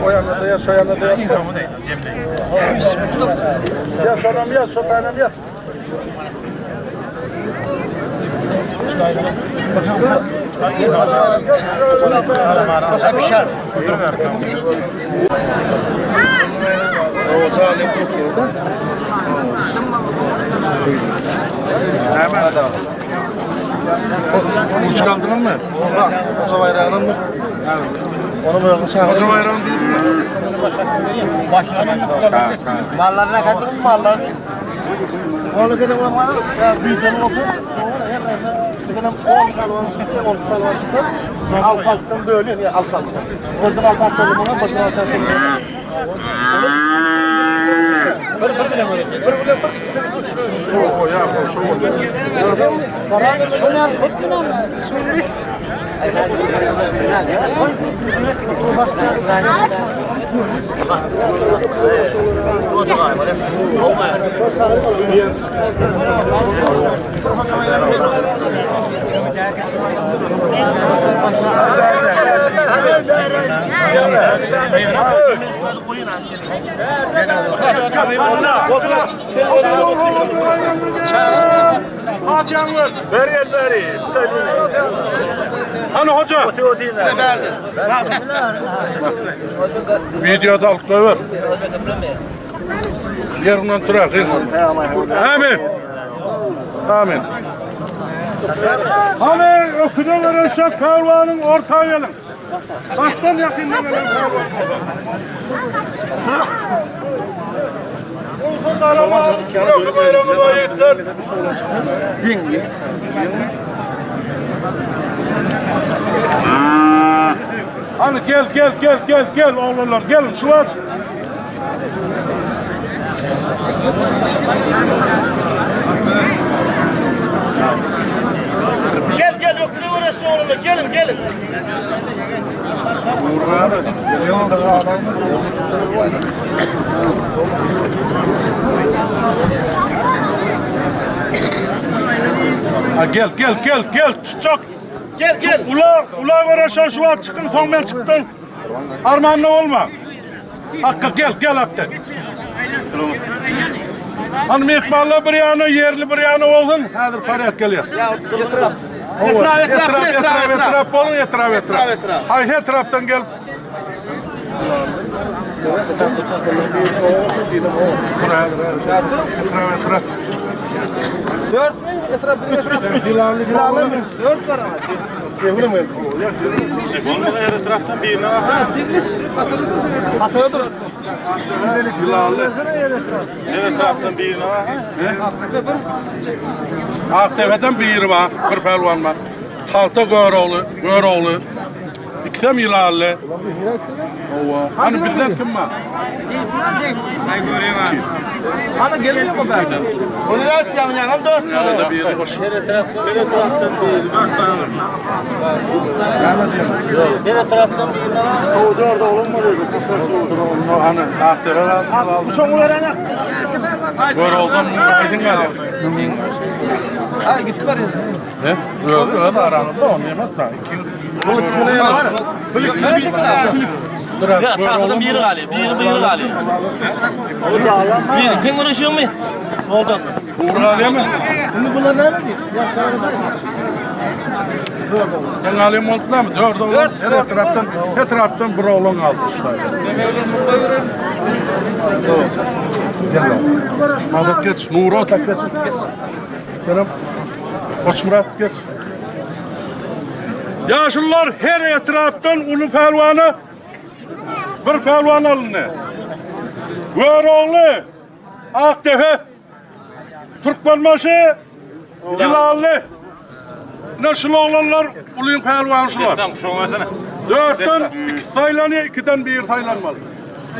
O yana da ya, şu yana da ya. Yaz anam yaz, şu tanem yaz. O zalim burada. Kuş kaldırın mı? Bak, koca bayrağının mı? Onu mu yakın çağırın? Koca bayrağın değil mi? Mallarına katılın mı mallar? Onu kadar var. Ya bir canın otur. Benim 10 kalvan çıktı, 10 kalvan çıktı. Al kalktım böyle, ya al kalktım. Orada al kalktım bana, bakın al kalktım. Bir bile böyle. Bir bile bak. O ya, o. Karanlık soner kutlu mu? Suri. Hani hoca? Videoda alıkla ver. Yerinden durak. Amin. Amin. Hani öküde verecek kahvanın ortağı gelin. Baştan yakından gelin kahvan. Arama, yok bayramı da yeter. Din. Hani gel oğlanlar gelin şu an. Gel yok ne uğraşsın oğlanlar gelin. Ha gel çok. Gel. Ula uğraşan şu an çıkın fondan çıktın. Armanlı olma. Hakkı gel Hakkı. Hanım ikballı bir yanı, yerli bir yanı olsun. Hadi parayet geliyor. Etraf olun etraf. Hay etraftan gel. Etraf. 4 mü? Etraf 3. Dilanlı. 4 var ama. Kevli mi? Olmadı her etraftan birine. Ha, dikmiş. Hatırı dur. Dilanlı. Her etraftan birine. Aktepe'den biri var. Bir pelvan var. Tahta Göroğlu. İkisem Yılallı. Hani bizden kim var? Ben göreyim abi. Hani geliyor mu ben? Onu da atacağım yani 4 tane da bir yeri boş. Her taraftan biri 4 tane var. Her taraftan biri var. O 4 olmadı. Onu hani Aktepe'den aldım. Son verene. Göroğlu'dan izin geliyor. Ha git var ya. Ne? Öyle aranızda onu yemet da. Bunu kısmına yanar. Ya tahtadan bir yeri galiba. Bir yeri galiba. Bir kim uğraşıyor mu? Oldu. Uğur galiba mı? Şimdi bunlar ne mi? Yaşlarınız ne? Sen alayım oldular mı? 4 oğlum. Her taraftan bir oğlun aldı işte. Gel lan. Mazot geç. Nur'a otak geç. Canım. Koç Murat geç. Yaşlılar her etraftan ulu pelvanı bir pelvan alınır. Göroğlu, Aktepe, Türkmenbaşı, Yılallı. Naşılı olanlar uluyun pehlivanşılar. Tamam şu versene. 4'ten 2 saylanıyor, 2'den 1 saylanmalı.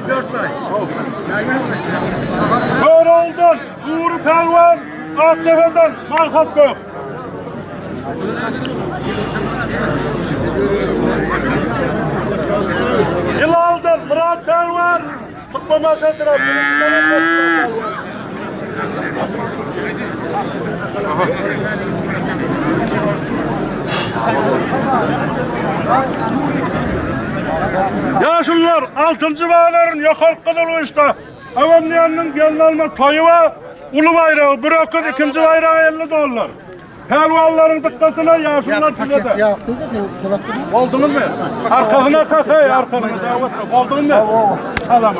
4 ay. Köroldan Uğur Pelvan, Aktepe'den Malhat Gök. Hilal'dan Murat Pelvan, Tutmama Şetirap. Yaşlılar 6. bağların yakar kızıl uçta. Avamliyanın gelin alma toyu var. Ulu bayrağı, bırakın 2. bayrağı 50 dolar. Pelvanların dikkatine yaşlılar tülede. Oldunuz mu? Arkasına kakay, arkasına davet. Oldunuz mu? Alam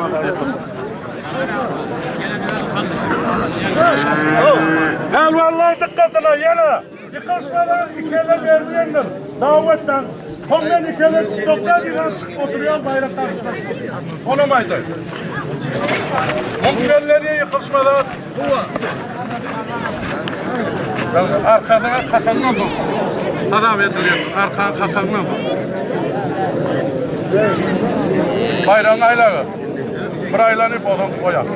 Pelvanlar dikkatine yana. Yıkışmadan ikele vermeyenler. Davetten. Ondan ikele doktor bir çıkıp oturuyor bayrak karşısında. Onu mayday. Mumkelleri yıkışmadan. Arkadan katandan dur. Adam ediliyor. Arkadan katandan dur. Bayrağın aylağı. Bir aylanıp odam koyar.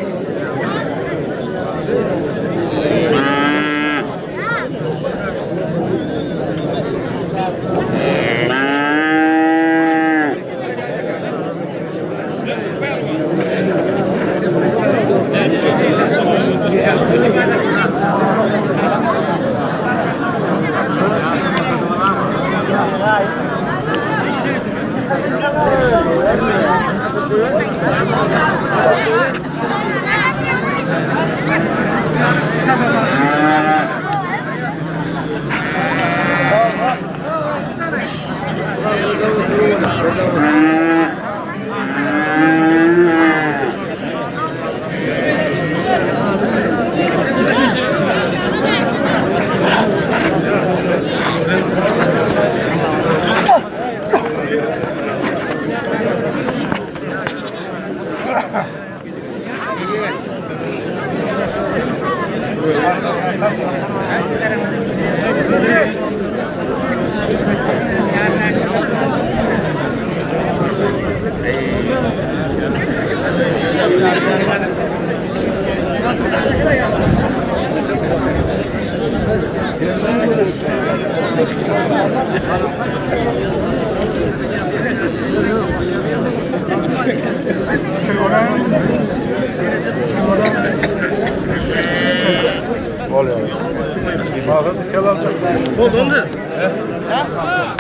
Oldu.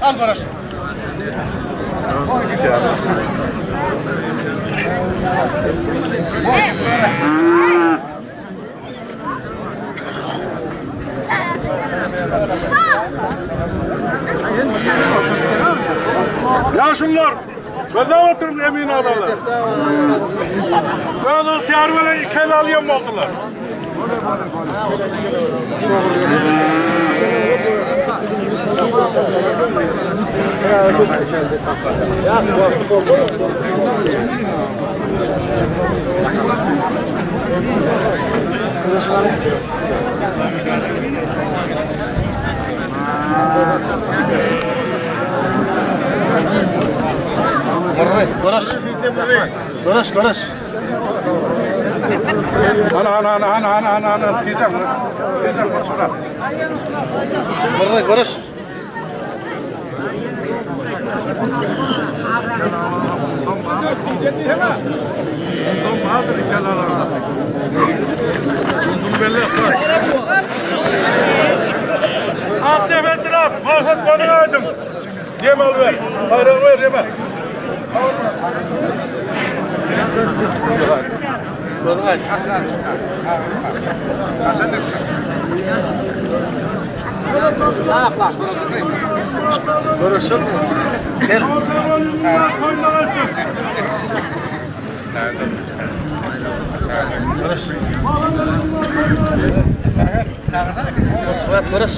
Al parası. Yaşlılar, ben oturup emin adamlar. Ben ihtiyar böyle ikili alıyorum oldular. Konuş. Ana. Teyzem şurada. Konuş. Aktepe taraf, Malhat bana aydım. Yemal ver, bayrağı ver yeme. Görüşün. Gel. Barış.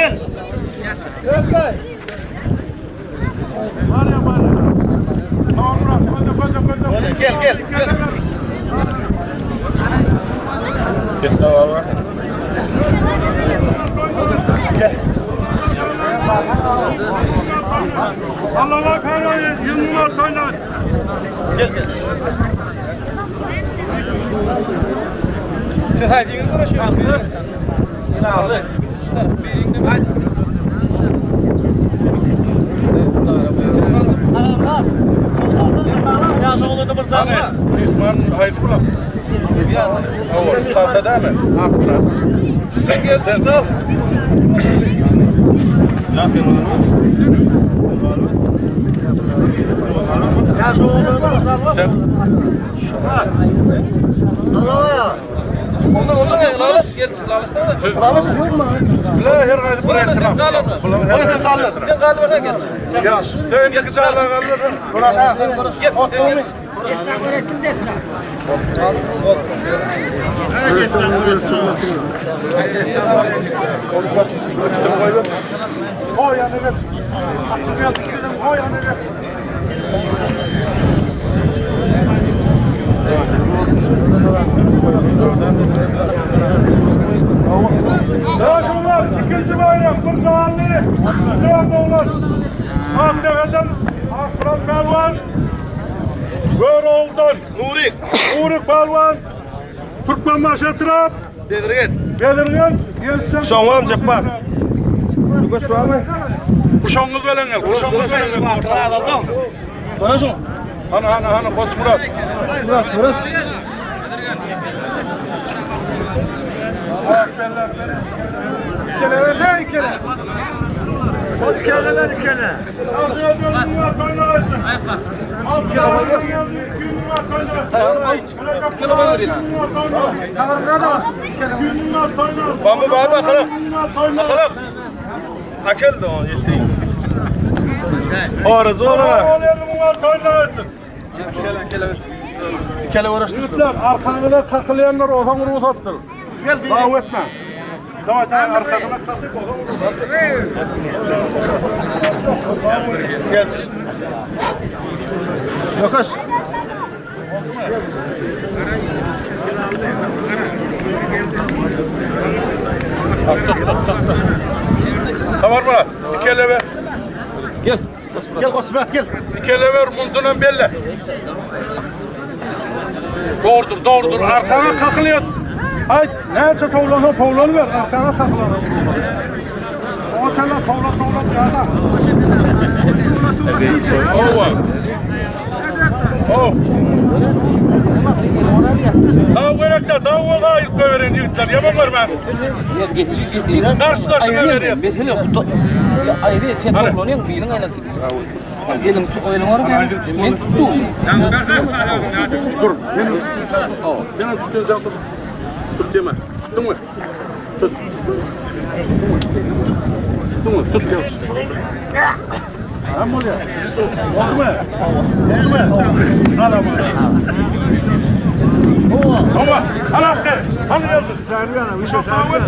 gel. Var ya. Tamam Murat. Koy. Böyle gel. Gel. Allah'a ferayet. 20 Mart oynar. Gel. Sen haydi yine uğraşıyor. Yine aldı. Hadi. Yaşı oldu bir Hani İsmail'in hayısı bulam. O tahta değil mi? Haklı. Sen gel kal. Yaşı oldu Sen Ondan lalas gelsin lalasdan da. la her gayet bir etraf. Orası kalıyor. Gel galiba gelsin. Ya, sen de kısa kalır. Burası. Gel. Oturmuş. Koy yani geç. Koy yani geç. Yaşlılar, ikinci bayram, Kırcahanlı, Kırcahanlılar, Akdeve'den, Akfırat Pelvan, Göroğlu'dan, Nuri Pelvan, Türkmen Maşetrap, Bedirgen, Gelsen. Şovam Cabbar. Kuşağınız veren gel, kuşağınız veren gel. Burası. Hani, Koç Murat. Burası. Bambu bağır bakalım. Akıl da o yetti. Orası oraya. Kele uğraştı. Çocuklar arkanıda kakılayanlar o zaman uzattır. Gel bir davet etme. Tamam arkasına kakıp o zaman Gelsin. Yokaş. Tamam mı? Bir kere ver. Gel. Gel Kosmet gel. Bir kere ver bundan belli. Doğrudur. Arkana kakılıyor. Ay neyse tavlanı ver. Arkana kakılanı. O sana tavlan ya. Oh. Daha bırakta, daha ola ilk öğren yiğitler. Yaman var ben. Ya geçin. Karşılaşına veriyor. Mesela bu ya ayrı sen toplanıyorsun birinin aynen gidiyor. Elim var ben tuttum. Dur. Beni tutacağım. Tut deme. Tutun mu? Tut. Tutun mu? Tut diyor. Tamam oluyor. Oldu mu? Al ama. Ama anahtar. Hani geldi? Serviyana bir şey serviyana.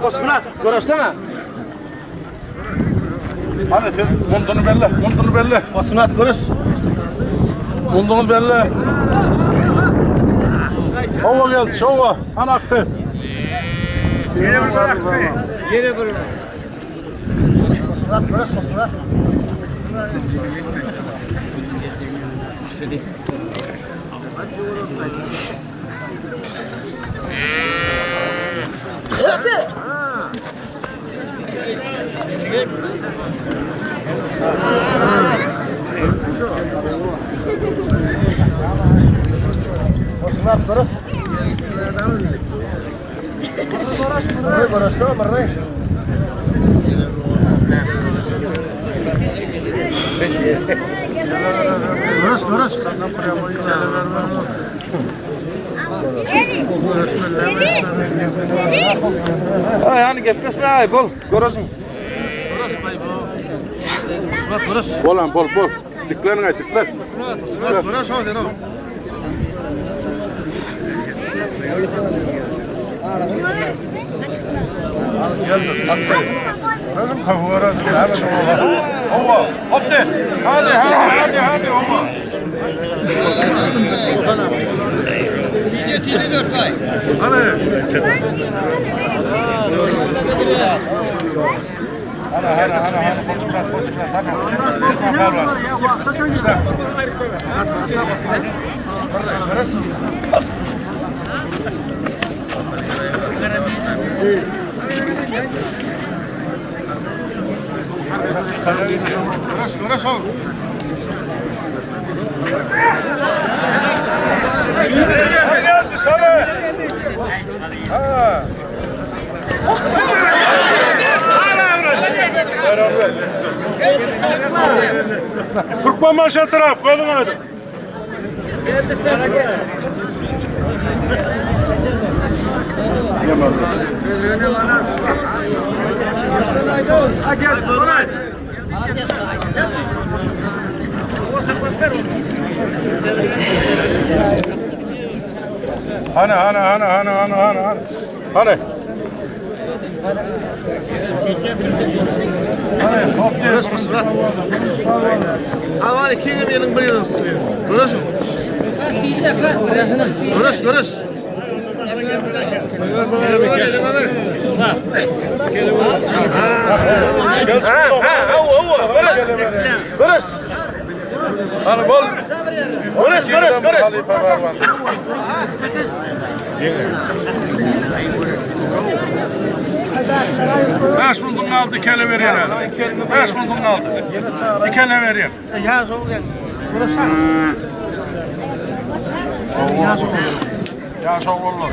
Kosmet. Görüş değil mi? Hani sen mundunu belli. Kosmet görüş. Mundunu belli. Şova geldi, şova. Hani aktı. Yine bir. Kosmet görüş Kosmet. Yani gitmesme ay bol görürsün. Bolan bol. Diklerin ay dikler. Burası o dedim. Hadi. Burası o. Kurban maşa taraf, kolun hadi. Hani. Burası kısmet. Alman 2 yılın bir yılın tutuyor. Burası. Görüş. Görüş. Hani bol. Görüş. Beş buldun aldı, iki ele veriyor herhalde. 5 buldun aldı. 2 ele veriyor. Ya soğuk gel. Burası. Ya çok olur.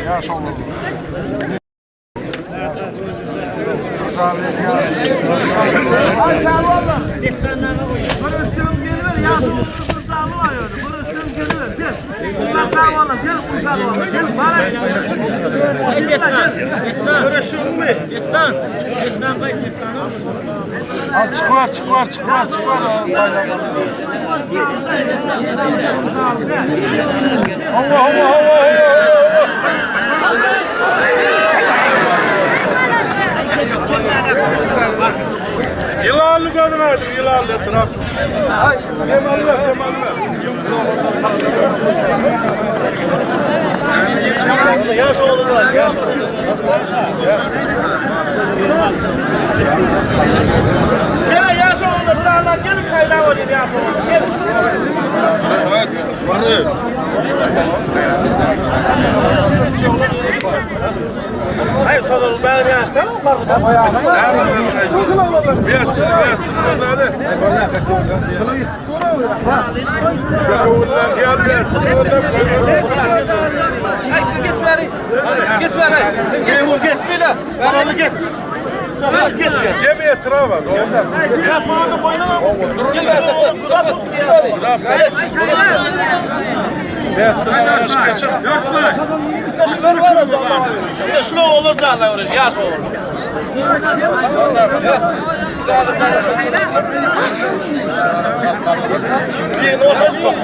Çıkar. Allah. Yılanlı kadın hadi, yılanlı etraf. Temallı. Yaş olurlar. Gel yaş olur. Çağlar gelin kaynağı olayım yaş olur. Gel. Hayır tadıl ben yaştan var mı? Bir Cemiyet trava. Trafanı boynuna mı? Şunlar var o zaman. Şunu olursa Allah uğraş. Yaş olur. Bir olsa yok.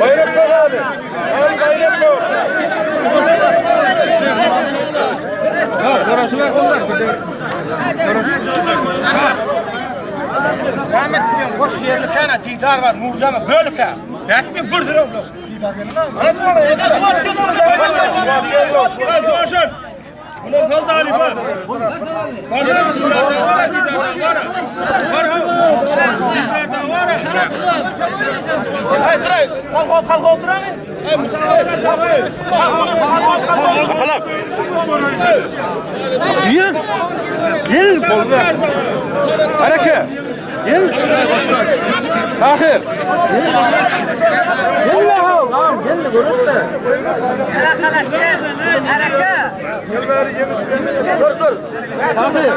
Bayrak yok abi. Bayrak yok. Rahmet ben hoş yerli kana didar var Nurcan'a böyle ka. Belki bir lira oldu. Anladın mı? Bunun kaldı Ali var. Hayır, dur. Kalk oturalım. Gel. Gel. Hareket. Gel. Tahir. Gel lan. Tamam gel de görüşme. Hareket, gel. Hareket. Dur. Tahir.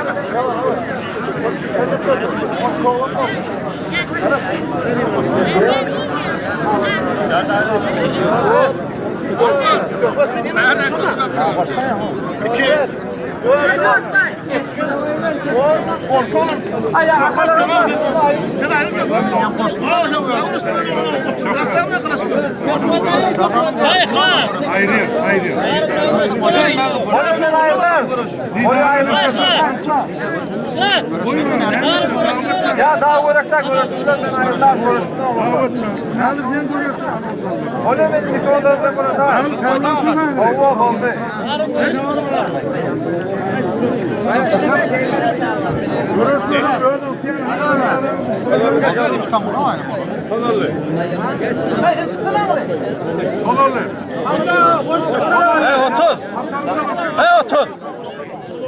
Ya daha olaraktan görürsünler ben ayrıdan görürsünler. Kaldır sen görürsün. O ne benim bir konuda konuşalım. Allah oldu.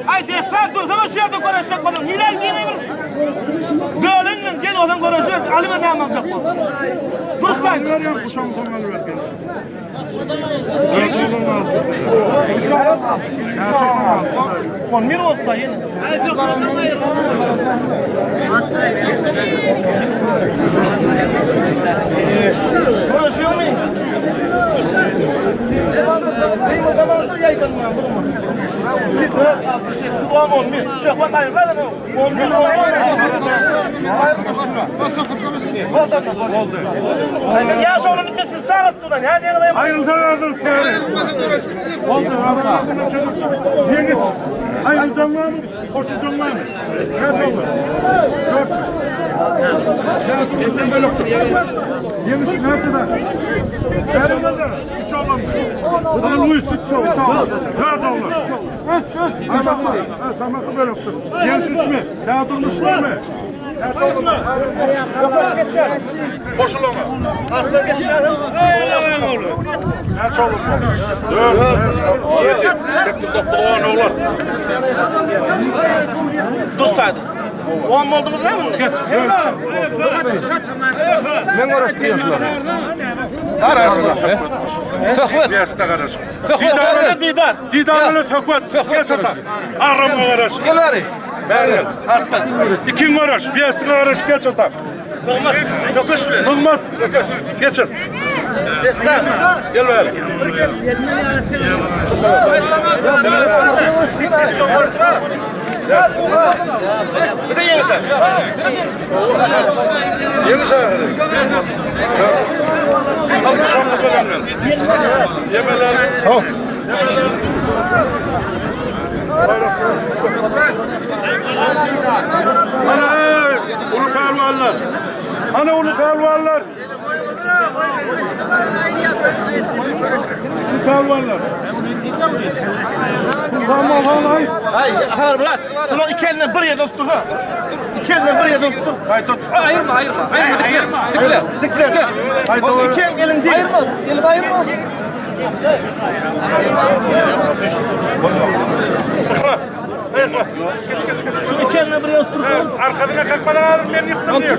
Ay defter dursana şu yerde konuşacak oğlum. Niler giymeyin? Bölünün gel oğlum konuşuyor. Ali ben ne alacak bu? Duruşmayın. Kon bir oldu da yine. Konuşuyor muyum? Devandır yaygınlığa bulunma. Bu 10 bin. Şehvat ayır ver onu. 10 bin oldu. Ya sonra bitmesin çağırt ulan. Ya diye kadar. Ayrılacağız teyze. Oldu. Yeniz. Ayrılacağım. Koşacağım. Kaç oldu? 4. Bizden böyle yemiş kaçı da? Vermez de. 3 olmamış. Bu da Luis 3 oldu. Nerede olur? 3. Samaklı. Samaklı böyle oldu. Yemiş 3 mü? Dağıtılmış mı? Kaç oldu? Yokuş geçelim. Koşulamaz. Arkada geçelim. Kaç olur? 4. 7. Stepli doktor ne olur? Dostaydı. 10 mu oldunuz değil mi? Ben uğraştırıyorum şunları. Karasın. Söhbet. Niyasta karasın. Söhbet. Didar. Didarlı söhbet. Geç ata. Arama karasın. Gel ari. Beri. Arttan. İkin karış. Niyasta karış. Geç ata. Nıgmat. Yokuş ver. Nıgmat. Geçin. Defter. Gel beri. Bir de yemişler. Yeni şahırı. Al şamlı önemli. Yemeleri. Al. Ana ulu kahvallar. Ana ulu kahvallar. Kahvallar. Tamam hayır. Hayır bırak. Şunu iki elinden bir yerden tutun ha. İki elinden bir yerden tutun. Hayır tut. Ayırma. Dikler. Dikler. Hayır İki elin değil. Ayırma. Elimi ayırma. Bıkla. Bıkla. Şu iki elinden bir yerden tutun. Arkadına kalkmadan aldım ben yıktım diyor.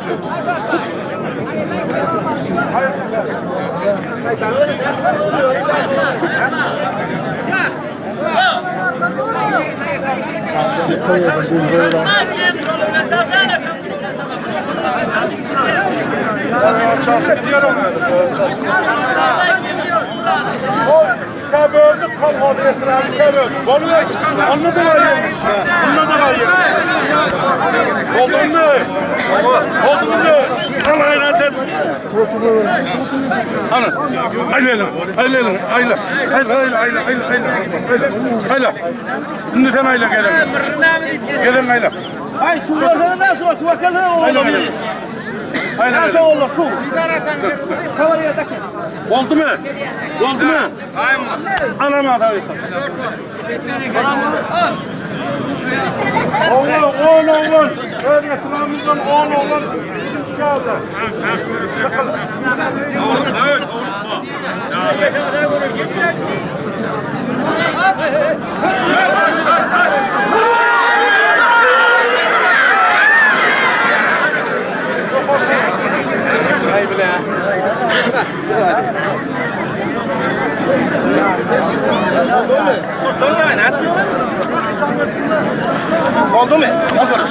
Tabi öldük, kan kabiliyetini aldık, tabi öldük. Onu da onunla da var yemiş. Onunla da var yemiş. Oldu mu? Oldu mu? Allah hayrat etme. Ana. Ayla. Şimdi sen ayla gelin. Gelin ayla. Ay su versene de su versene oğlum. Nasıl olur su? Kavarıya takın. Oldu mu? Oldu mu? Anama da versin. Oğlum. Öyle sıramızdan oğlum. Çaldı. Oldu mu? Arkadaş.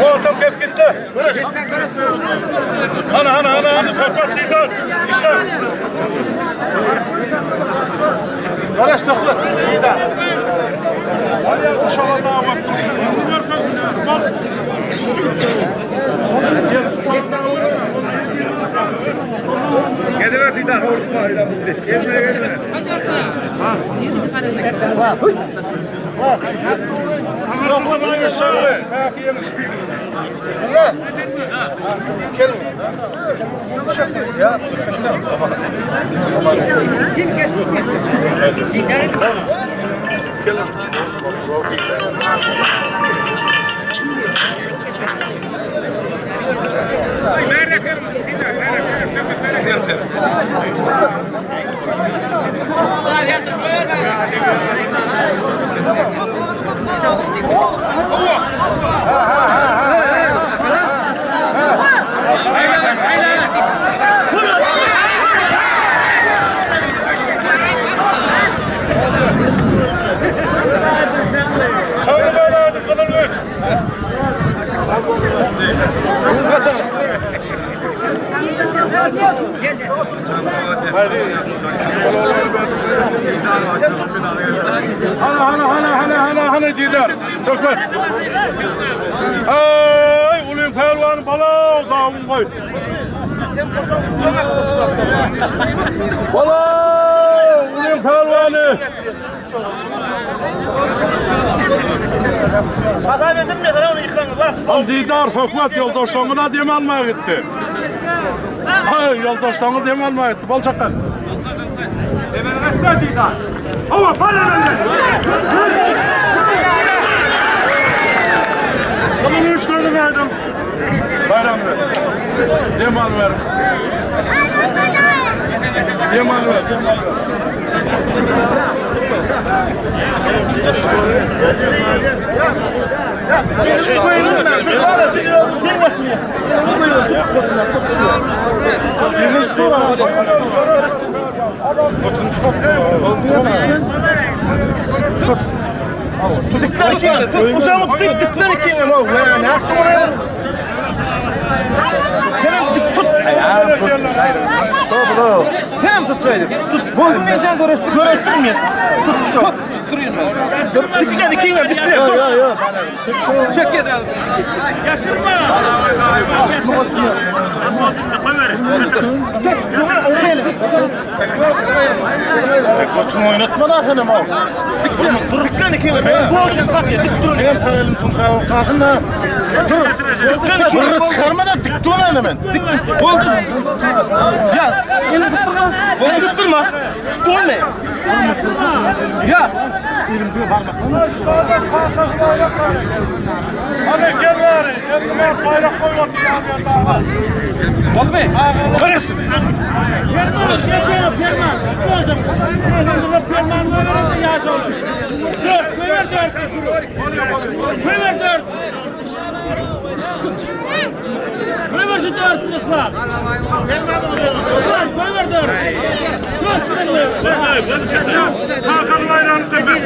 Ortam kes gitti. Ana. Sofrat Didar. İşte. Barış taklı. İyi de. İnşallah daha bak. Geliver Didar. Geliver. Sofrat'ın yaşarlı. Allah. Gelin. Hala Didar. Sofrat. Ay ulan pehlivan bala dağım koy. Bala ulan pehlivanı. Hata edin mi? Onu yıkanız var. Lan Didar Sofrat yoldaşlarına dem almaya gitti. Ay yoldaşlarına dem almaya gitti. Balçaklar. Hemen Didar. Hava para benden. Tamam 3 günü verdim. Bayramda. Demal ver. Demal ver. Ya şey koyalım ben. Bir ara biliyorum. Bir bakmıyor. Elimi koyuyorum. Dikler iki. Tut uşağımı tutayım. Dikler iki. Ne yaptın oraya? Kerem tut. Hem tutsaydım. Tut. Bozulmayacağını Görüştürmüyor. Tut uşağımı. Tutturayım ben. Dikler iki. Dikler. Yok. Çek yeter. Koçum oynatma da hanım o. Dikler iki. Ben boğdum kalk ya. Dik durun. Ben sayalım şunu kalkın da. Dur. Dikler iki. Bırrı çıkarma da dik durun hemen. Oldu. Ya, elini tutturma. Beni tutturma. değil mi? Ya. Hadi gel bari. Elime bayrak koymasın abi. Bak be. Karısı. Hakan bayrağını tepe.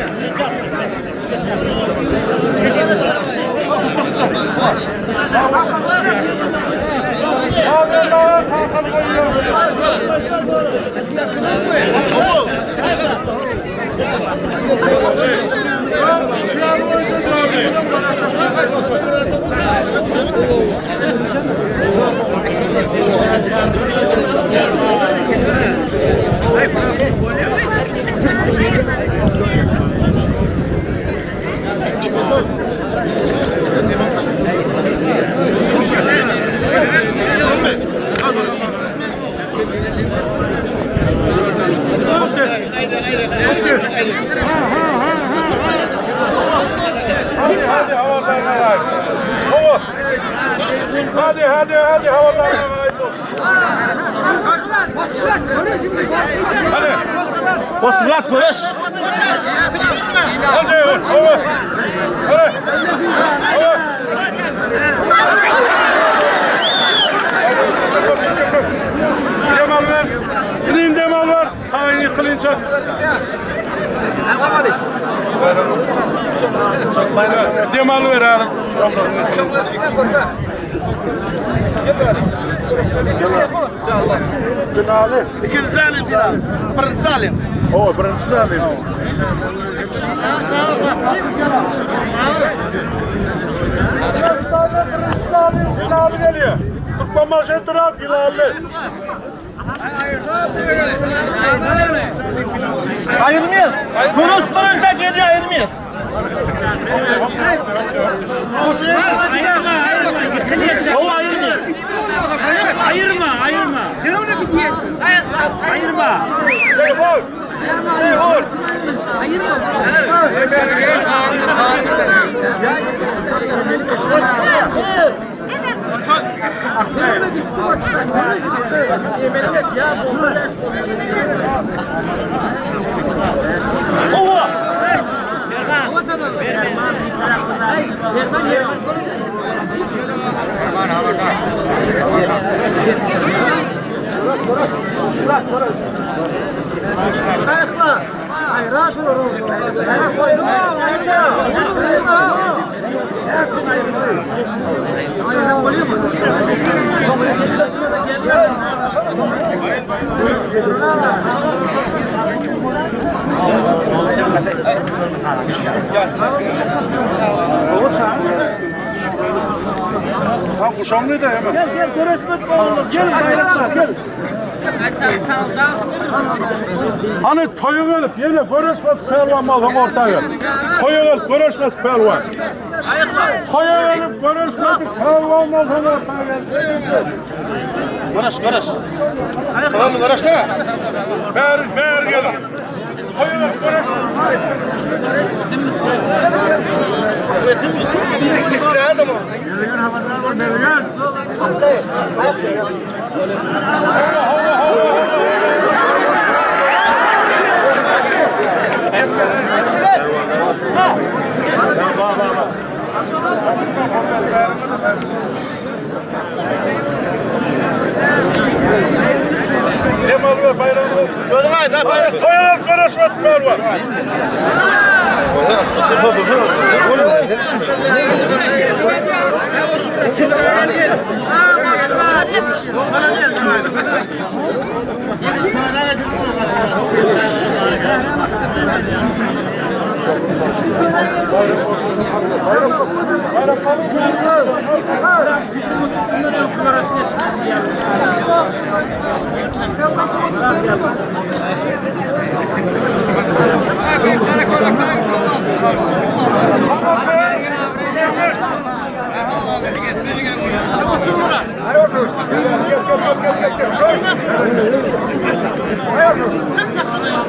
Hadi havalarına ait. Hadi havalarına ait ol. Hadi. Osman konuş. Hadi hava. Hadi. Hava. Demal ver. Gidin demal ver. Aynı kılınca. Demal ver adam. Finali. İkinci Salim final. Birinci Salim. O birinci Salim. Finali geliyor. Kutlama şetraf finali. Ayırmıyor. Konuş durunca geliyor ayırmıyor. O ayırmıyor. Ayırma. Ayırma. Telefon. Telefon. Ayakla. Ayra şunu oldu. Ayak koydum. Ayağına oluyor mu? Ha kuşam ne de hemen. Gel görüşmek olur. Gel bayraklar gel. Hani toyu gelip yine görüşmez pelvan malım ortaya. Toyu gelip görüşmez pelvan. Toyu gelip görüşmez pelvan malım ortaya. Görüş. Tamam görüş değil mi? Ver gelin. Toyu gelip görüşmez. Titredi mi? Demal ver bayrağını. Gördün haydi bayrak. Toyu gelip görüşmez pelvan.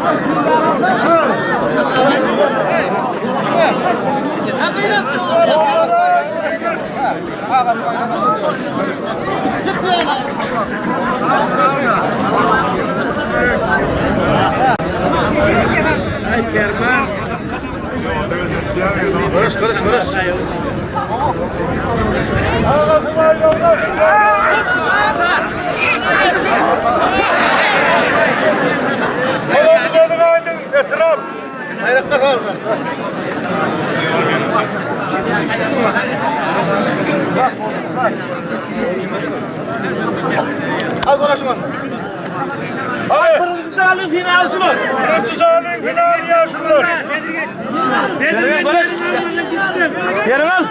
Konuş. Oğlum aydın etraf. Hayretler var mı? Al konuşma. Hadi. Kırmızı alın final şunu. Kırmızı alın final yaşlılar. Yarın al.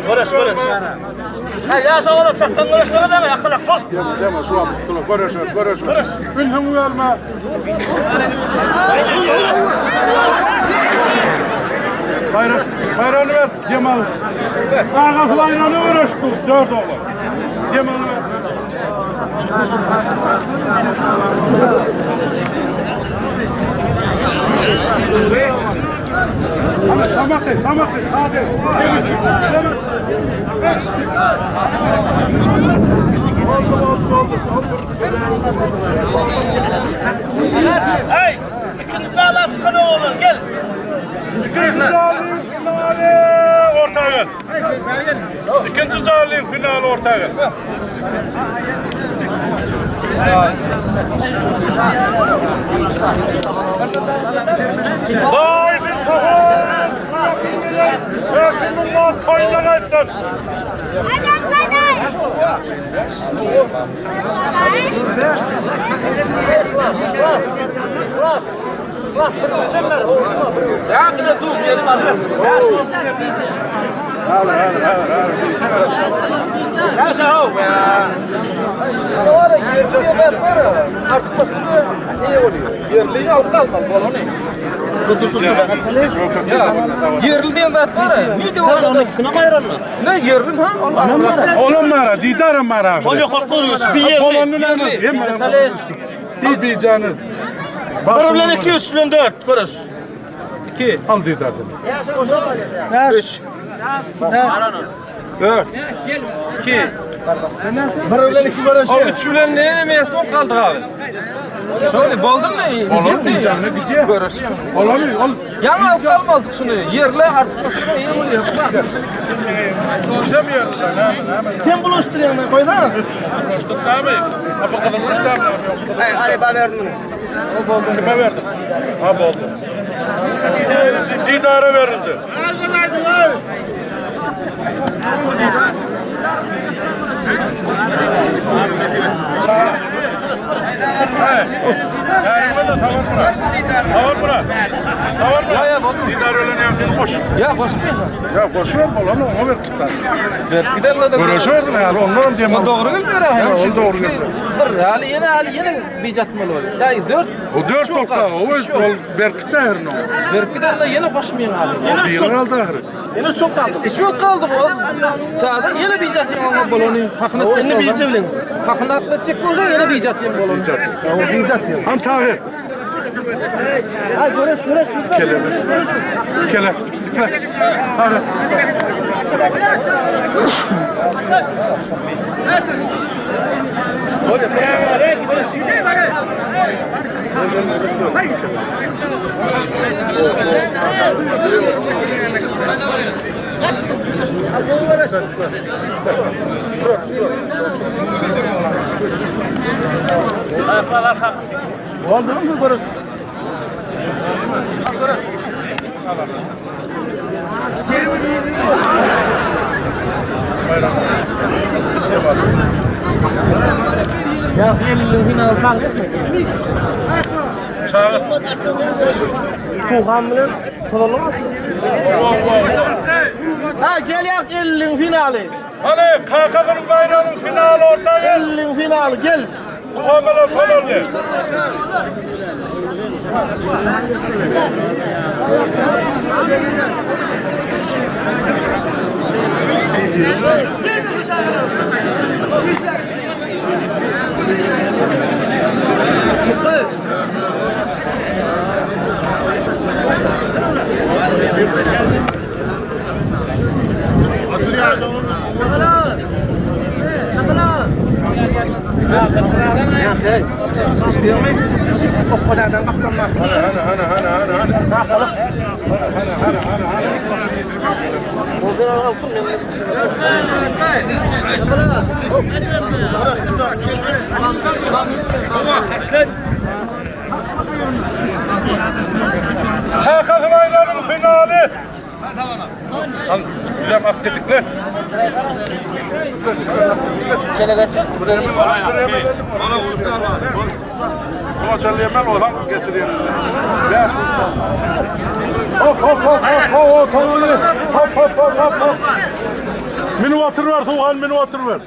Konuş. Ha ya sağ ol çaktan konuşma da yakala kol. Deme şu an konuş. Ünhüm uyalma. Bayrağını ver Cemal. Ağası bayrağını uğraştık 4 oğlan. Cemal'ı ver. Tamam. Hadi. Hey! İkinci sağlığa çıkan olur gel. İkinci zarlıyım final ortaya. Vay siz sahur! Ya şimdi lan koyuna kaçtın. Ya gide dur yerim alırım. Ya sağ ol ya. Artık basını iyi oluyor. Yerliğini alıp almaz balonu. Yerli diyen zat var ya. Sen onun ikisine mi ayırırlar? Ne yerli ha? Oğlum mara, didarım mara. Kolye korkuyoruz. Bir yerli. Polonun bir canı. Bir ulan 2, 3 ulan 4. Konuş. Al didarım. 3. 4. 2. Bir ulan 2 konuş. Abi üçülen neyine meyasın kaldık abi. Şöyle boldun mu? Olur bir canı gidiyor. Görüşeyim. Olamıyor. Yan alıp kalmadık şunu. Yerli artık basını iyi oluyor. Konuşamıyorum sen. Sen buluşturuyorsun koydan. Konuştuk abi. Bu kadar konuştum. Hayır ben verdim bunu. Kime verdin? Abi oldu. Didara verildi. Yarın da tavan bırak. Tavan bırak. Didar öyle yaptın koş. Ya koşmuyor. Ya koşuyor mu lan o ver kitabı. Giderler de Görüşüyorsun yani onların diyemem. o doğru gelmiyor ha. O doğru gelmiyor. Hali yine bir catmalı oluyor. Ya 4. O 4 oldu. O öz Berkit'te her ne oldu. Verkiderle yine koşmuyor abi. Bir yıl kaldı ahırı. Yine çok kaldı. Hiç yok kaldı bu. Sağda yine bir catayım ama balonu. Hakkını Yine çekme. bir çevrin. Hakkını atla çekme olacak yine bir catayım balonu. O bir zatıyor. Han Tahir. Hay görüş. Kele. Dikkat. Hadi. Oldu mu görüş? Ya elin final çağır. Çağır. Tuğhan bilen tololmaz. Ha gel elin finali. Hani Kakas'ın bayrağının finali orta gel. Elin finali gel. Muhammed'e tololdu. İstiyor mu? O kocadan kaptanlar. O kadar altın Kakas'ın bayrağının finali. Bilmem aktiflikle. Kele kaçacak. Ama çalıyamam olan geçireyim. Beş hop hop hop hop hop hop hop hop hop hop. Minu watır ver Tuğhan, minu watır ver.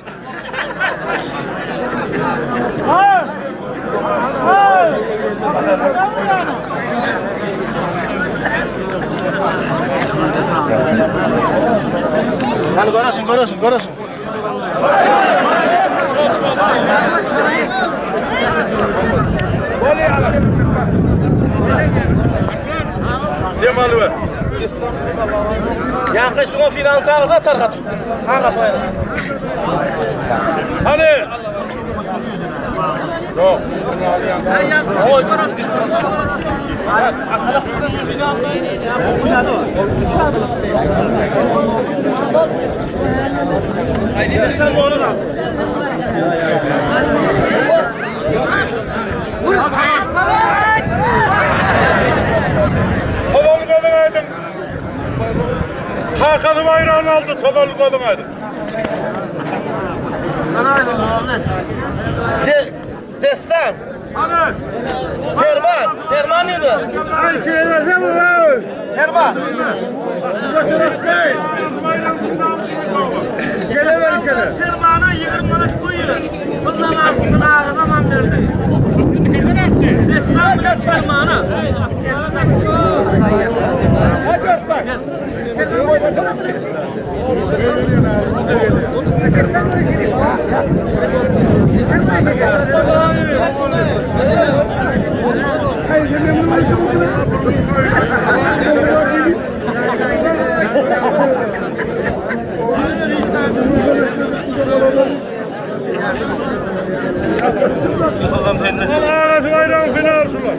Hani görürsün. Yemalı ver. Ya şuna final çağır da çarkat. Hangi koyalım? Hani? Yok. Todallık odun aydın. Kakas'ın bayrağını aldı. Todallık odun aydın. Destan. Hani? Herman neydi? Herman. Herman'a 20 manat koyuyor. Bundan ağzına zaman verdi. Destan bile Herman'a. Kakas'ın bayrağının finali şunlar.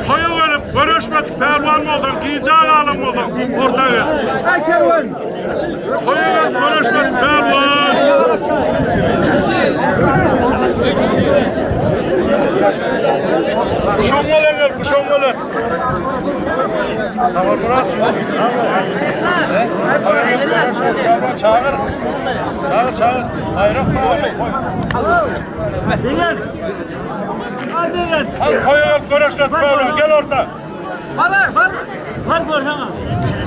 Koyu verip görüşmedik pervan mı olsun, giyeceği alım mı olsun ortaya. Koyu verip görüşmedik pervan. Kuşonmalar gel, kuşonmalar. Tamam Murat. Çağır. Çağır. Bayrak mı var? Hadi koyalım görüşürüz Pavlan. Gel orada. Var görsene.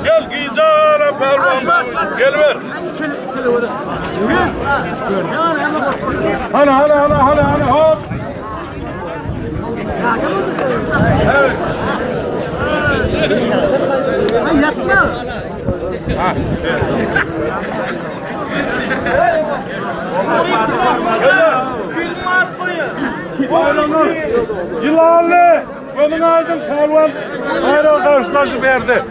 Gel giyeceğim Pavlan. Gel ver. Hani hop. Evet. Yapma. Ha. Yılanlı. Gözün ağzın Pavlan. Bayrağı karşılaşıp verdi.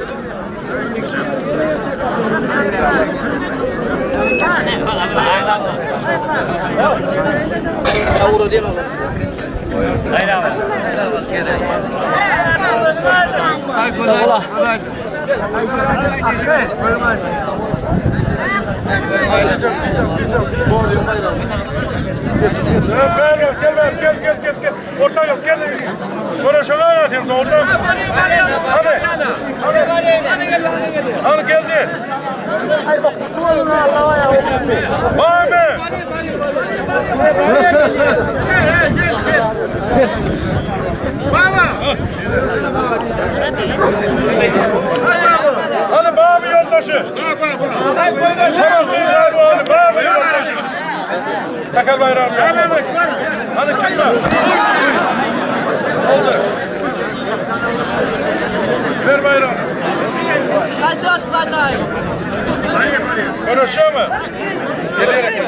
Euro değil mi? Gel. Orta yok, gel. Konuşana anlatayım da orada. Hani geldi. Ay bak kusu var ona Allah'a ya. Abi. Kırış. Hani Babi yoldaşı. Babi yoldaşı. Takal bayrağı. Hani kimse? Oldu. Ver bayrağını. Konuşuyor mu? Gelerek.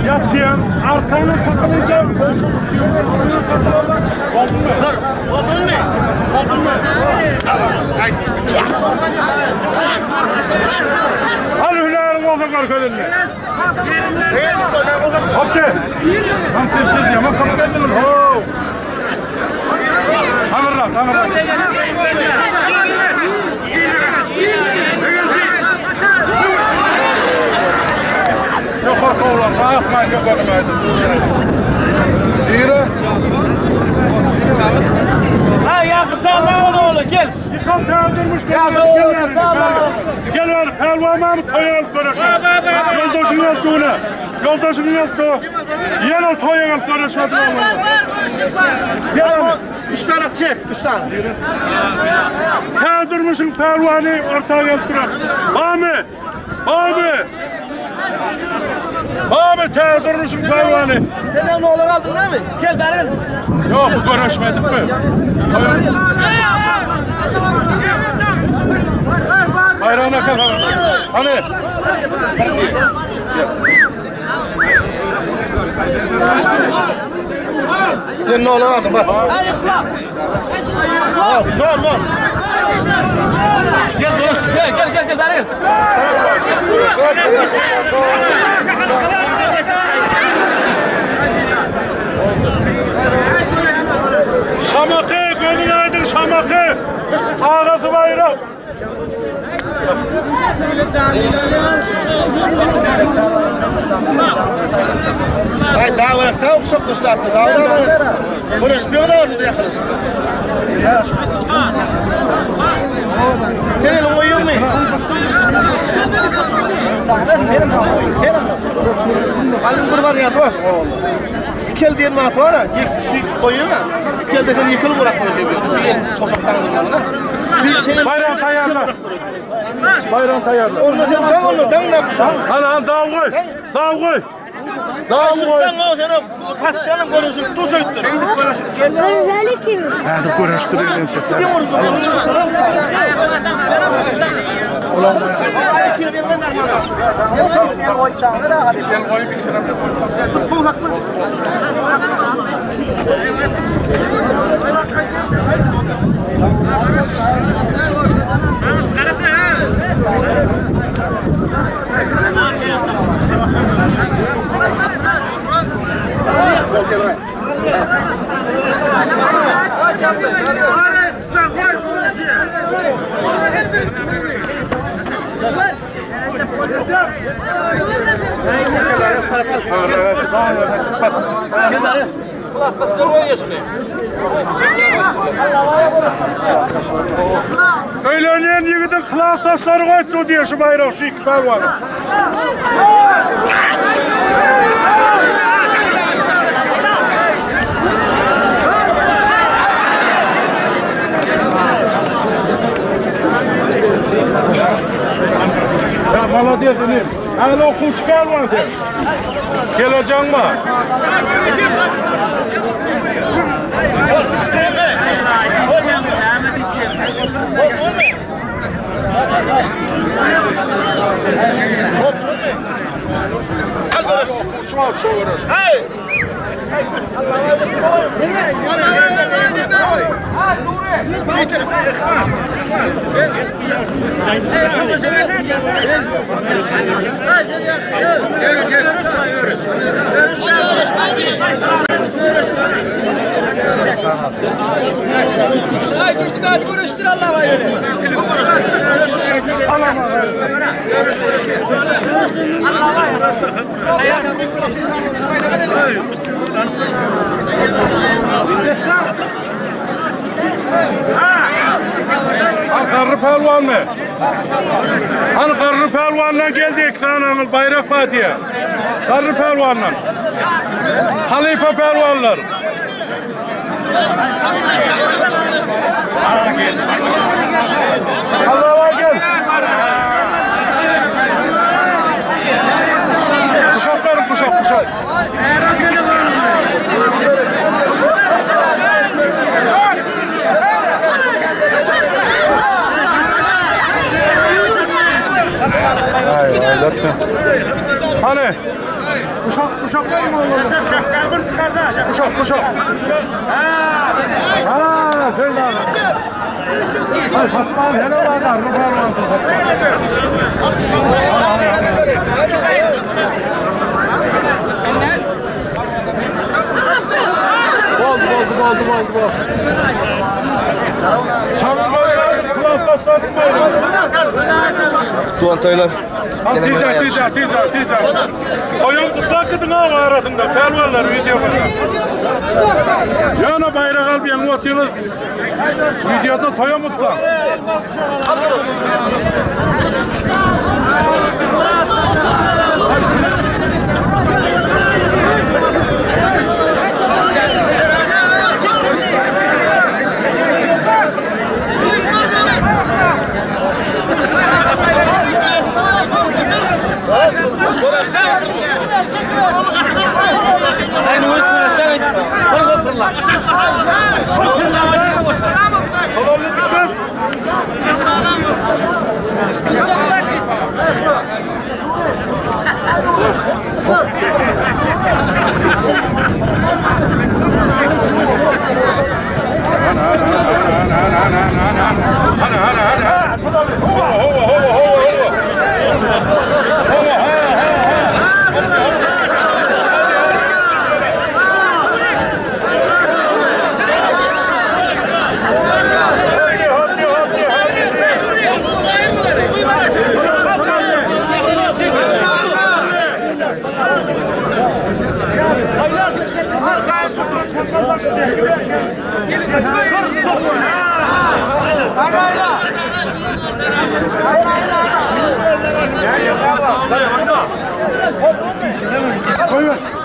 Yatayım, arkana takılacağım. Oldu mu? Oldu mu? Hadi hülerim olsun arkadaşlar. Hadi. Tam sessiz ya, ama kapı geldiniz. Hamırla. Yok oğlum, bakmayın, yok bakmayın. Yürü. Ha ya kıçağına oğlu gel. Yıkam çağırdırmış. Gel ver, pelvamamı toyal konuşalım. Yoldaşın yoktu. Yine toyal konuşmadı. Gel abi. 3 tane çek, 3 tane. Çağırdırmışsın pelvanı ortaya geldiler. Abi çağırdırmışsın pelvanı. Sen ne oğlan aldın değil mi? Gel bari. Yok bu görüşmedik mi? Bayrağına kalalım. Hani? Sen ne oğlan aldın bak. Al, no. Gel dolaşın, gel bari. Ay daha var, daha ufak dostlar, daha var. Burası bir kadar orada yakarız. Senin oyun mu? Benim tam oyun, senin mi? Halim bir var ya dost. İki el diyen matı var ya, şu oyun ya. İki elde seni yıkılıp bırakmıyor şey böyle. Bir el çocuktan alınmalı. Bayram tayarla. Bayram tayarla. Onu ne yapacağım? Ana dağ koy. Dağ koy. Dağ koy. Ben o seni pastanın görürsün, tuz öttür. Özellik kim? Hadi görüştüreyim seni. Öyle yigidin kılaf taşları koydu diye şu bayrak şu iki var. Ya молодец Emir. Hala okul çıkarma sen. Geleceksin mi? Hey! Karlı Pelvan mı? Hani Karlı Pelvan'la geldi ekranın bayrak var diye. Karlı Pelvan'la. Halife Pelvanlar. Allah'a gel. Kuşaklarım kuşak. Hani? Kuşak var mı oğlum? Kuşak. Ha, şöyle abi. Ay, Fatma'nın hele varlar, Rıfar Oldu. Çamur bayrağı, kulak taşlarının bayrağı. Doğan Taylar. Ticaret. Oyun kutlak kızın ağabey arasında. Pelvanlar video var. Yana bayrak al bir otuyoruz. Videoda toya mutlak. Arkaya tutun. Konuş.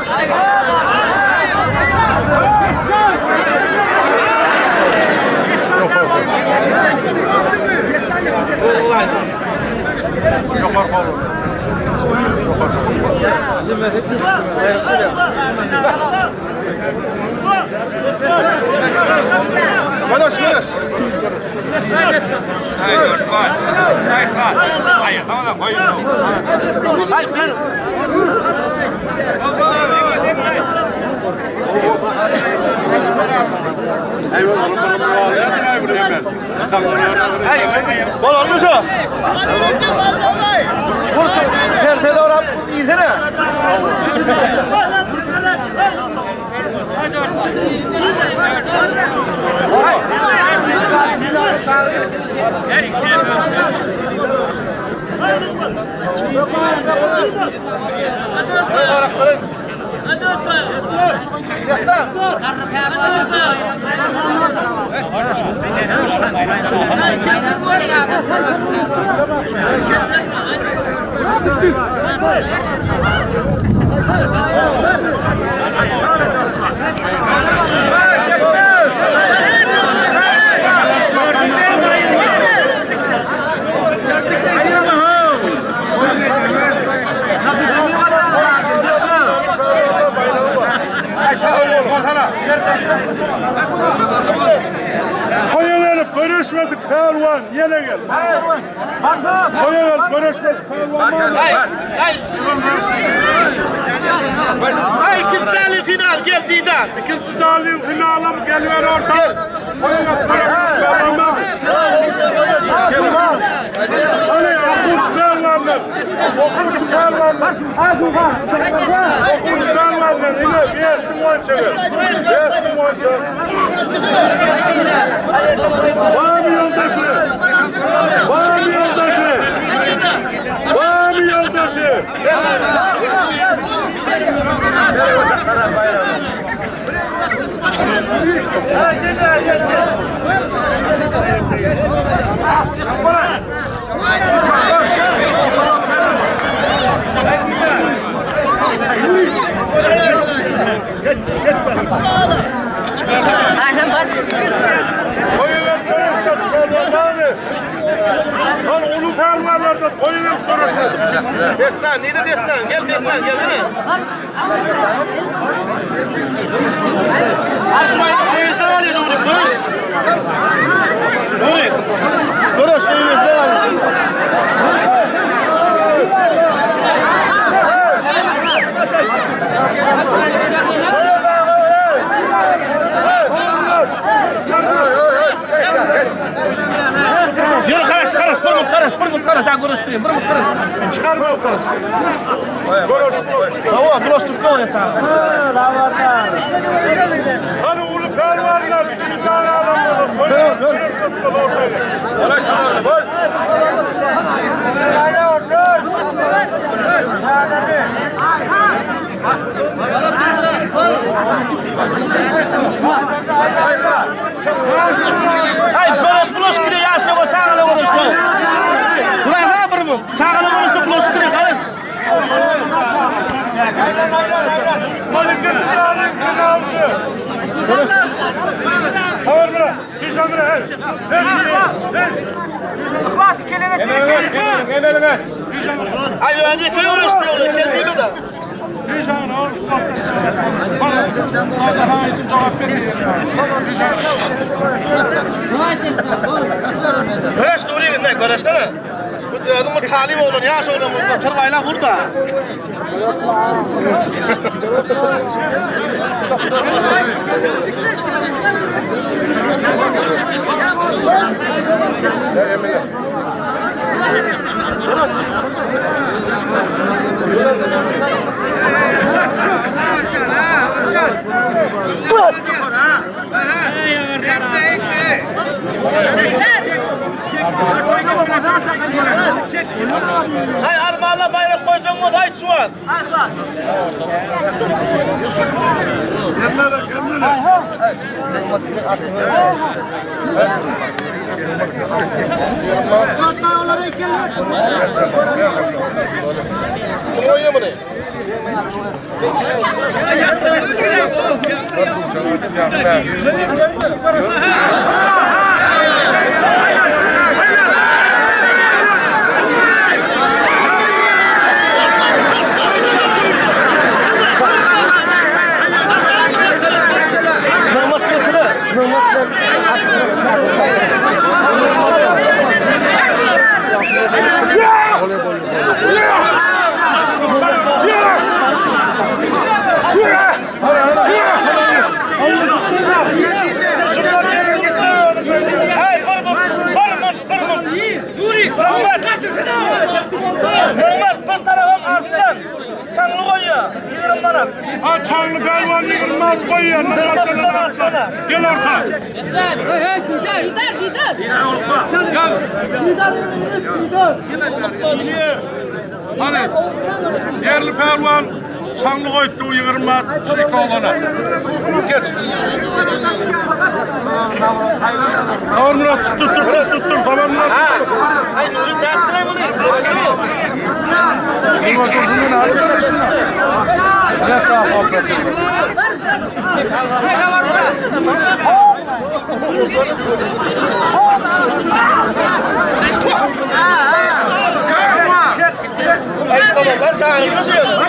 Hayır, tamam, koyun. Hayır, ben. Bol olmuş o. Perde orap iyisene. Koyalım, görüşmedik Pelvan, yine gel. Koyalım, görüşmedik Pelvan. Ay ikinci final gel Didar. İkinci canlıyım finalım geliyor orta. Koyalım, görüşmedik Pelvan. Hani okunç Pelvanlar. Okunç Pelvanlar. Okunç Pelvanlar. Yine Biyestin Vançalı. Biyestin Vançalı. Var mı yoldaşı? Var mı yoldaşı? Var mı yoldaşı? Koyuver görüşeceğiz Pelvan. Lan ulu Pelvanlarda koyuver görüşeceğiz. Destan, neydi Destan? Gel Destan, gelsene. Asmayın, köyüzden alıyor Nuri, görüş. Nuri, görüş, köyüzden alıyor. Yürü karış, pırmut karış, ha görüştüreyim, pırmut karış. Çıkarma o karış. Hava, görüştürük koyun sana. Hani ulu Pelvanlar bir tane adamlar. Gör, gör. Ay, görüş kide yaşlı o çağılı görüştü. Buraya ha pırmut, çağılı görüştü kide karış. İkinci canlıyım finalcı. Tamam bırak. Hişam bırak. Ver. Ay, öyle köyü görüştü, geldiğimi de. Hişam'ın ağrısı kaptı. Bana daha için cevap vermiyor. Görüş Nuri, ne görüştü? Bu adamın talim oğlun, yaş oğlun, tırvayla burada. Hay armağanla bayrak koyacağım olmaz ayt şu an. Oya bunu. Mehmet bir tarafın arttan. Sen koyuyor. 20 manat. Ha çanlı belvan yığılmaz koyuyor. Gel orta. Hani yerli pelvan çanlı koydu o yığılmaz şey kalana. Geç. Tavanına tuttur tavanına. Ay Nuri dağıttırayım bunu. Ne sağ ol. Ay tamam lan sen yürüyorsun.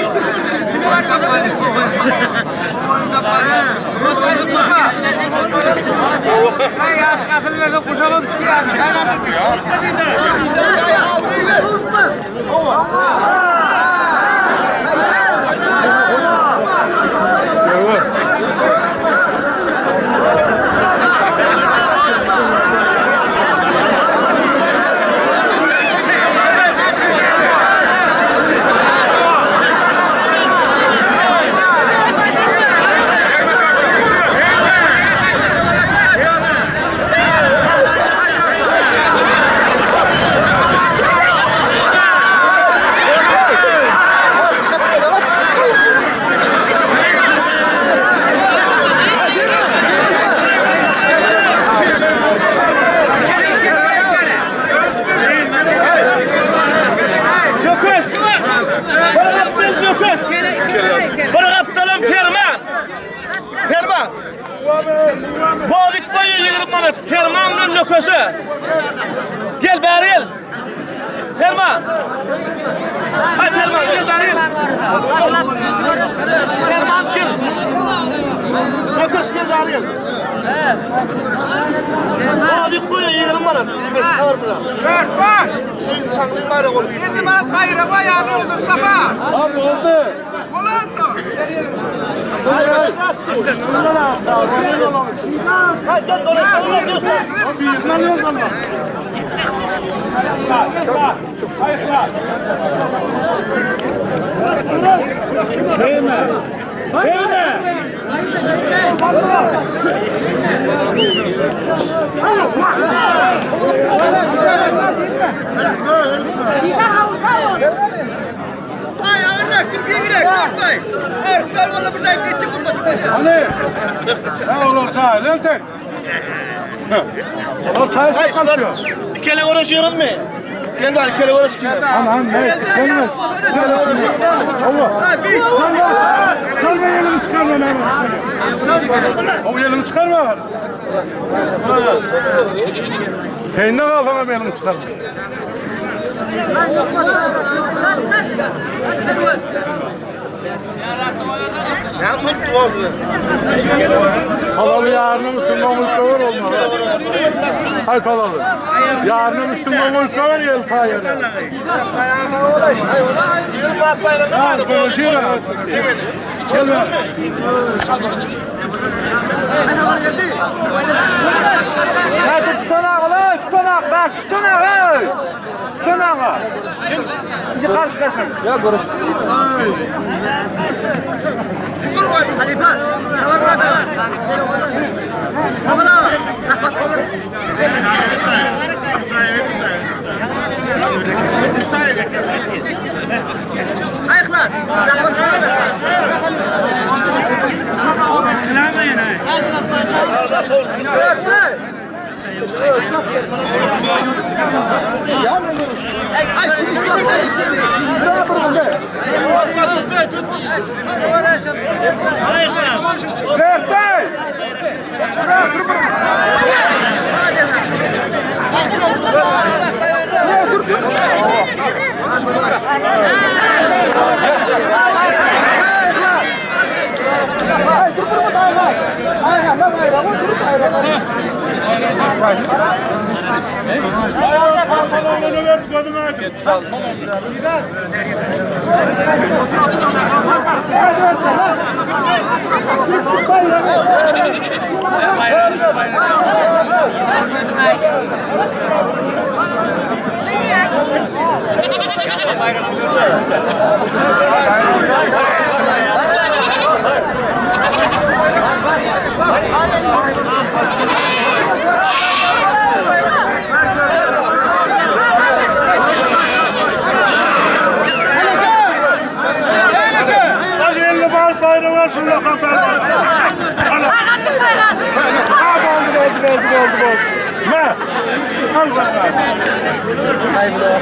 Bana kaptalım Ferman. Ferman. Boğdik koyu 20 manat. Ferman'ın lokosu. Gel bari gel. Ferman. Hay Ferman gel bari gel. Ferman gel. Lokos gel bari gel. Boğdik koyu 20 manat. Evet kavur buna. Dört var. Şu çanlığın bari olur. 50 manat bayrağı ayağını oldu Mustafa. Abi oldu. Ulan mı? Hay gel dolaşalım. Ay ağırlar, Türkiye'ye girek, korkmayın. Arıklar valla buradan geçecek burada. Hani? Ne olur çay lan tek. O çay Hay şey kalıyor. bir kere uğraşıyoruz mu? Gel bari kere uğraşıyoruz. Aman ne? Gelmez. Çıkarma elini çıkarma lan. O elini çıkarma. Peynine kalsana elini çıkarma. Ne mutlu oldu. Talalı yarını Müslüman mutluğun olmalı. Hay talalı. Yarını Müslüman mutluğun yel sayede. 20 manat bayramı var. Ha, konuşuyor da. Gel be. Hadi tutanak lan, tutanak bak, tutanak hey. Tutanak ha. Şimdi karşı karşı. Ya görüş. Hadi bak, tamam burada. Tamam da.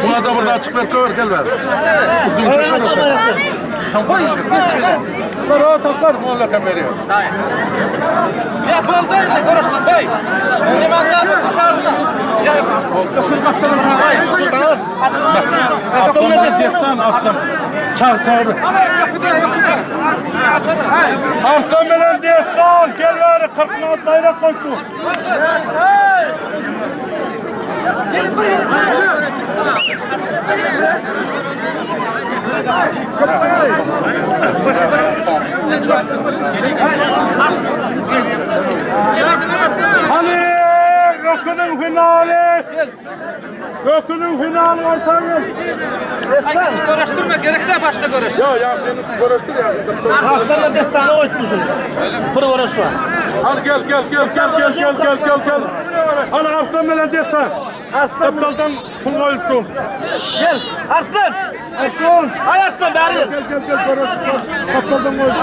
Buna da burada açık ver, gel ver. Şampanya işi. Bunlar toplar, bunlarla kameriyor. Ya ben de karıştım bey. Ne maçadı çağırdı. Ya Kırmaktan sağlayın. Kurbanlar. Aslında destan aslan. Çağır. Aslan veren destan. Gel ver, 40 manat bayrak koydu. Hani Gökünün finali. Gökünün finali ortaya. karıştırma gerek de başka karış. Ya seni karıştır ya. Aslanla destanı oytmuşsun. Pırı uğraş var. Hadi gel. Hani aslan veren destan. Kaptaldan pul koydum. Gel. Arslan. Aslan. Hay Arslan bari. Gel. Kaptaldan koydum.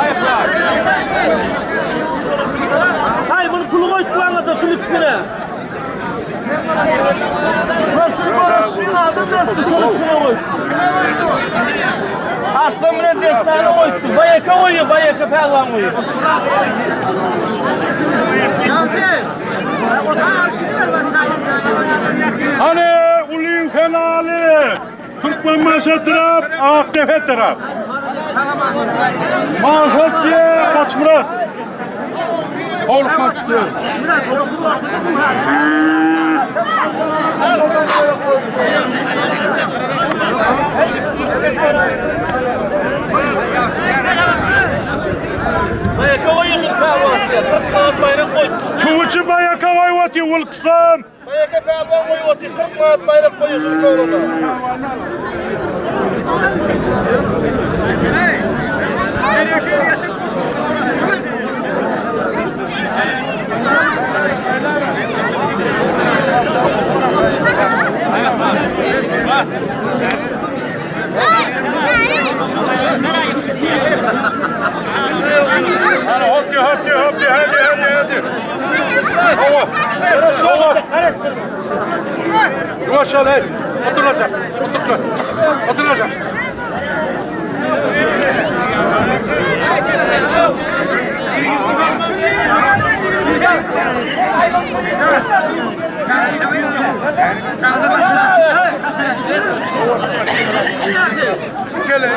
Hay bunu pulu koyttularla da sülük güne. Arslan bilen destanı oyttu. Bayaka koyuyor, bayaka pelvan koyuyor. Hani ulin finali. Türkmen maşa taraf, Aktepe taraf. Mahfet diye Kaç Murat. Oluk maçı. Bayaka koyuyorsun pelvan diye. 40 manat bayrak koy. Kıvıcı bayaka vayvati ulksam. Bayaka pelvan koyuyor. 40 manat bayrak koyuyorsun korona. Hadi. Hava. Yavaş al hey. Oturacak. Oturacak. İkele.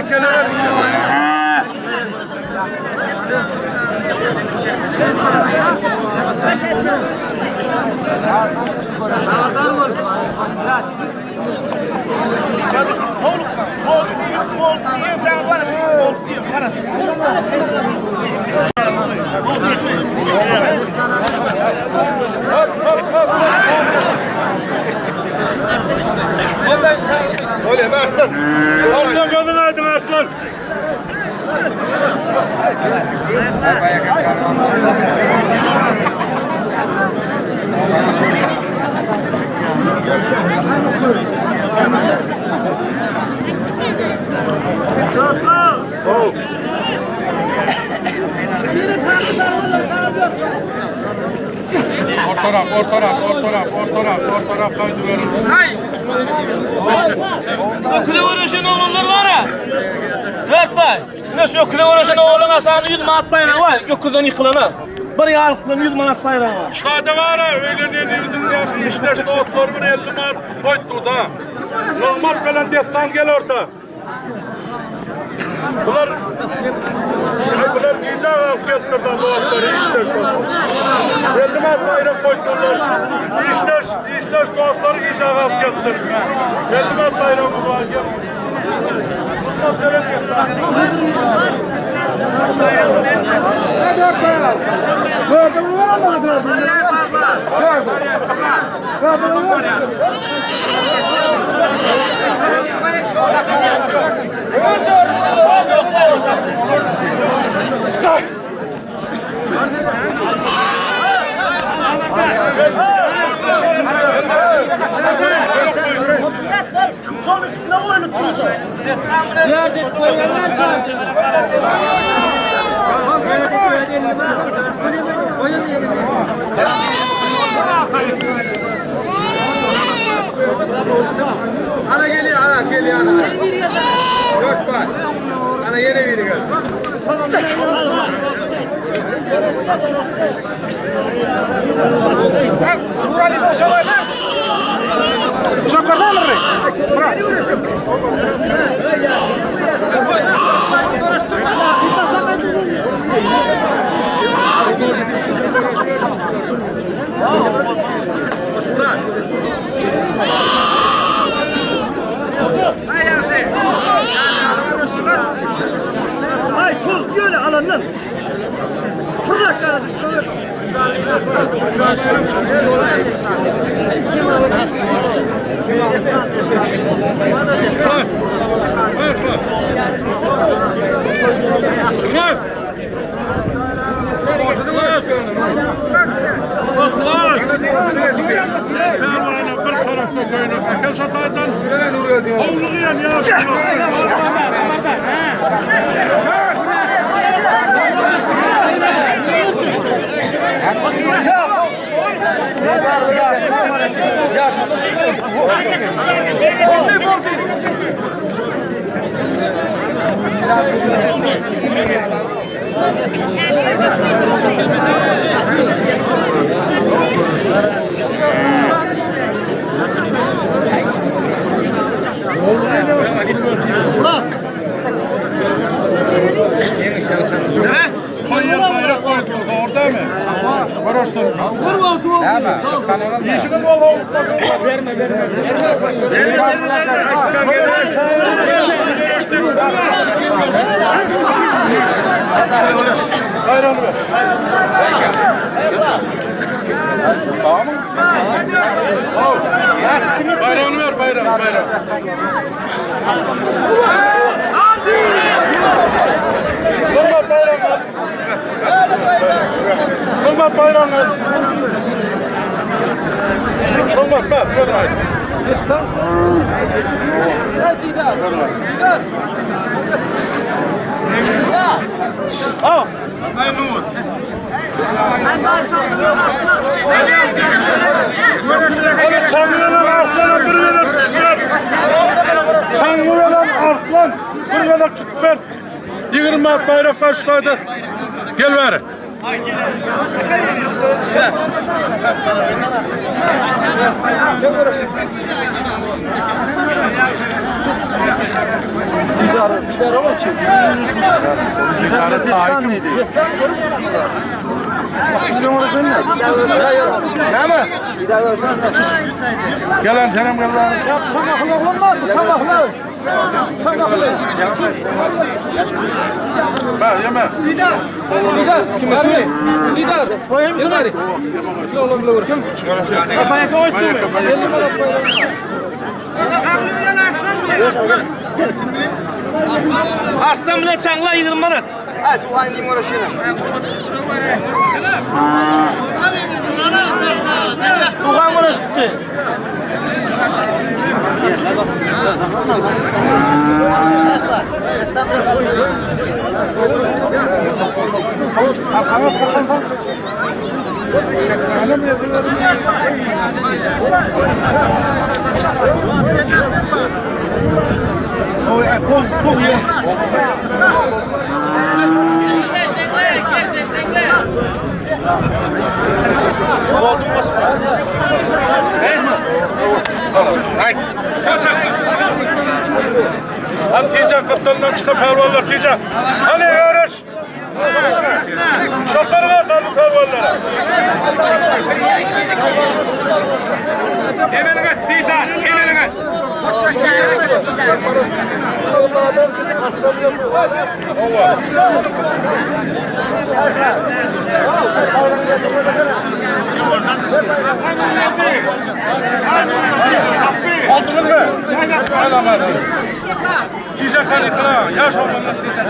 Öyle mi Arslan? Arslan kadın aydın Arslan. Ortaraf kaydı verin. Okula uğraşan oğlanlar var ya. 4 bay. Ne şu öküle uğraşan oğlan aşağını 100 manat bayrağı var. Öküzden yıkılana. Bir yağlıktan 100 manat bayrağı var. Şurada var ha, öyle ne dedim ya, işte otlarımın 50 manat koydu da. Normal falan destan gel orta. Bunlar iyice alıp getirdi bu otları, işte şu. 50 manat bayrak koydular. İşte şu otları iyice alıp getirdi. 50 manat bayrak var. Ana geliyor, ana geliyor ana. Dört var. Ana yine biri gel. Burayı boşalar. Uşaklardan mı? Beni uğraşıyor. Ay toz diyor ya alandan. Bırak kardeşim. Bayrak koyduk orada mı? Barıştın. Yeşilin bol olup verme. Bayramı ver. Tamam mı? Bayramı ver, bayram. Hürmet bayramı. Hürmet bak, hürmet. Al. Aynur. Hadi Çangıyalan arslan bir yere tutlar. Çangıyalan arslan bir yere tutlar. 20 Mart bayrak başladı. Gel ver. Bir de ama çek. İdare takip ediyor. Ne mi? Gelen senem gel ver. Sabahlı olmaz mı? Sabahlı. Ben yeme. Lidar. Kim var mı? Lidar. Koyayım şunu. Oğlum bile uğraşın. Kafaya koydun mu? Arslan bile çangla 20 manat. Hadi o aynı uğraşıyor. Tuğan uğraş gitti. Kol ye. Oldu mu Osman? Haydi. Hadi Tijan kaptanından çıkan pervallar Tijan. Hani yarış. Şoklarına atalım pervallara. Emeline Didar, emeline. Aldın mı? Alamadım. Tijan kanıtla. Yaş olmalı Tijan.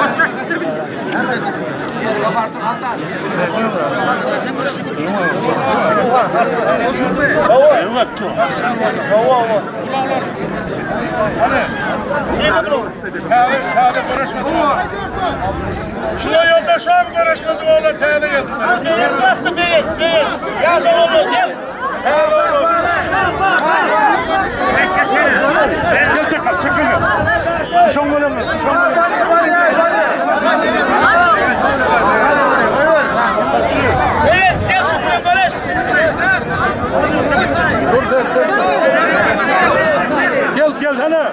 Hadi konuşmadı. Şuna yolda şu an konuşmadı oğlan teyze getirdi. Esnattı beyit. Yaş oğlum gel. Hadi oğlum. Gel çakal çakal. Şon golem mi? Şon Evet gel şuraya konuş. Gel hele.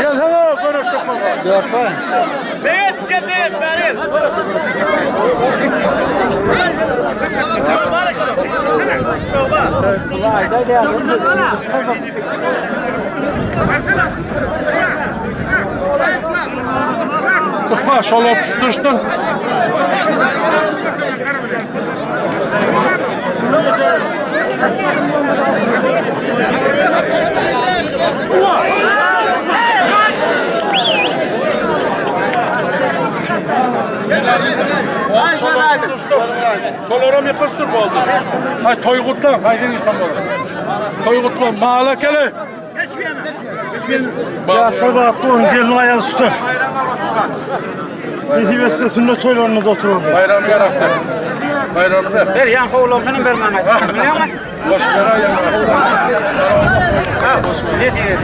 Gel hele konuşalım baba. Beyit gel beyit benim. Çoba ne kadar? Çoba. Tıkma şalop tutuştun. Toloram yapıştır bu oldu. Hay toygutlan, haydi yıkan oldu. Toygutlan, mahala kele. Ya sabah doğun gelin ayağı üstü. Hivesi sünnet toylarına da oturalım. Bayramı yarattı. Bayramı ver. Ver yan kovulum benim vermem. Biliyor musun? Boş ver ayağını. Ne diyor?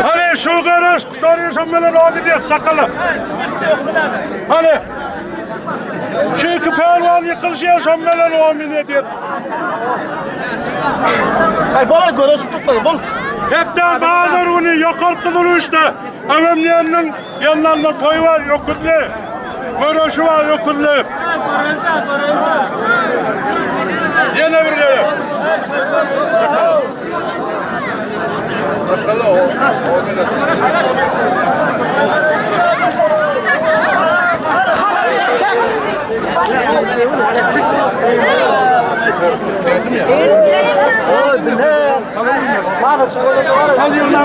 Hani şu karış, tutarıyorsan böyle abi diye sakalı. Hani şu iki pehlivan yıkılışıya şömmelen o amin ediyor. Hay bana göre tutmadı bol. Hepten bazıları onu yakarttılar işte. Ememliyenin yanlarında toy var, yokullu. Görüşü var, yokullu. Yine bir kere. Hadi yürü.